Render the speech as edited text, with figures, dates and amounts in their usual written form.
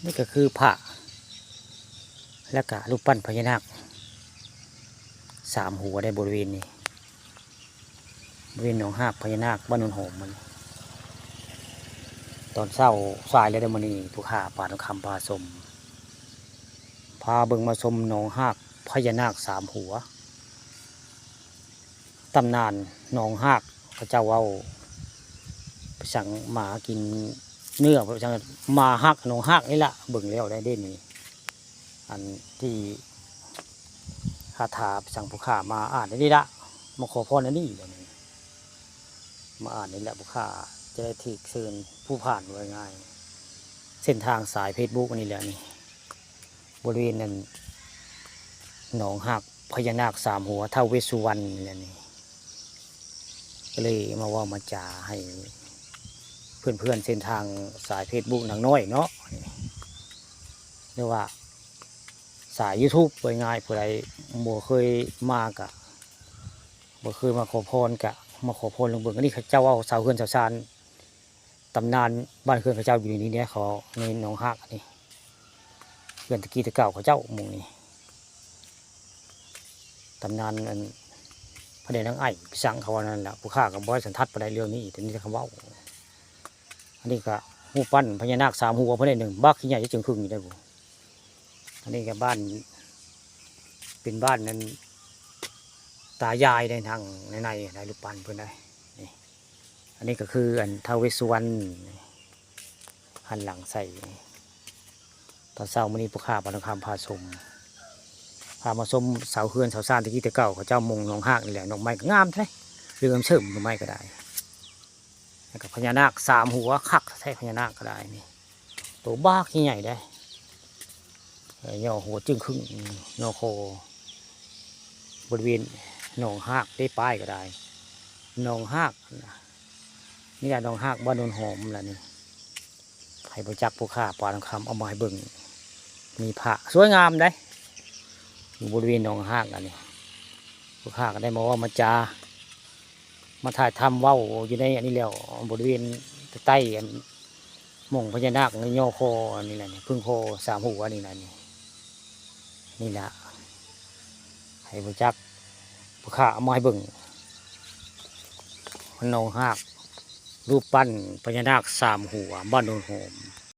นี่ก็คือพระและก็รูปปั้นพญานาค3 หัวในบริเวณนี้บริเวณหนองหากพญานาคบ้านโนนโหมมันตอนเช้าสายแล้วเดี๋ยวมันนี่ผู้ข่าป่าทองคำพาชมพาเบิ่งมาชมหนองหากพญานาค3 หัวตำนานหนองหากพระเจ้าเว้าสั่งหมากินเนื้อพระเจ้ามาหักหนองหากนี่แหละเบิ่งแล้วได้เด่นนี่อันที่คาถาสั่งผู้ข่ามาอ่านนี่ละมาขอพรอันนี้มาอ่านนี่แหละผู้ข่าจะได้ถีกเชิญผู้ผ่านไว้ง่ายเส้นทางสายเฟซบุ๊กนี่แหละนี่บริเวณนั้นหนองหักพญานาค3 หัวท้าวเวสสุวรรณนี่แหละนี่ก็เลยมาว่ามาจ่าให้เพื่อนๆเส้นทางสายเฟซบุ๊กหนังน้อยเนาะเรียกว่าสาย YouTube ไว้ง่ายผู้ใดบ่เคยมากะบ่เคยมาขอพรกะมาขอพรหลวงเบิ่งอันนี้เขาเจ้าเอาสาวเฮือนสาวชานตำนานบ้านเฮือนเขาเจ้าอยู่ในนี้เนี่ยเขาในหนองหากนี่เฮือนตะกี้ตะเก่าเขาเจ้าหมู่นี้ตำนานอันพระเดชนางไอ้สั่งเขาว่านั่นแหละผู้ข้ากับบ่สันทัดประเด็นเรื่องนี้แต่นี่คำว่าอันนี้ก็รูปปั้นพญานาค3 หัวพระเดช1บักขี้ใหญ่จะจึงครึ่งอยู่ได้บ่อันนี้ก็บ้านเป็นบ้านนั้นตายายในทางในรูปปั้นเพื่อนได้นี่อันนี้ก็คืออันท้าวเวสสุวรรณหันหลังใส่ตอนเช้ามื้อนี้ผู้ข้าป่าทองคำพาชมพามาชมเสาเฮือนเสาซ่านตะกี้ตะเก่าเขาเจ้ามงหนองหากนี่แหละหนองไม้ก็งามใช่เรื่องเชิมหนองไม้ก็ได้แล้วก็พญานาค3 หัวคักใช่พญานาคก็ได้นี่ตัวบ้าขี้ใหญ่ได้ย่อหัวจึงครึ่งนอโคบริเวณหนองหากได้ป้ายก็ได้หนองหากนี่แหละหนองหากบ้านโนนหอมแหละนี่ให้ประจักษ์ผู้ข้าป่าทองคำเอามาให้เบิ่งมีพระสวยงามได้อยู่บริเวณหนองหากอันนี้ผู้ข้าก็ได้มาว่ามาจามาถ่ายทำว่าวอยู่ในอันนี้แล้วบริเวณใต้มงพญานาคในย่อโคอันนี้แหละนี่พึ่งโค3 หัวนี่แหละนี่แหละให้ประจักษ์ผู้ข้าเอามาให้เบิ่งหนองหากรูปปั้นพญานาค3 หัวบ้านโนนโหม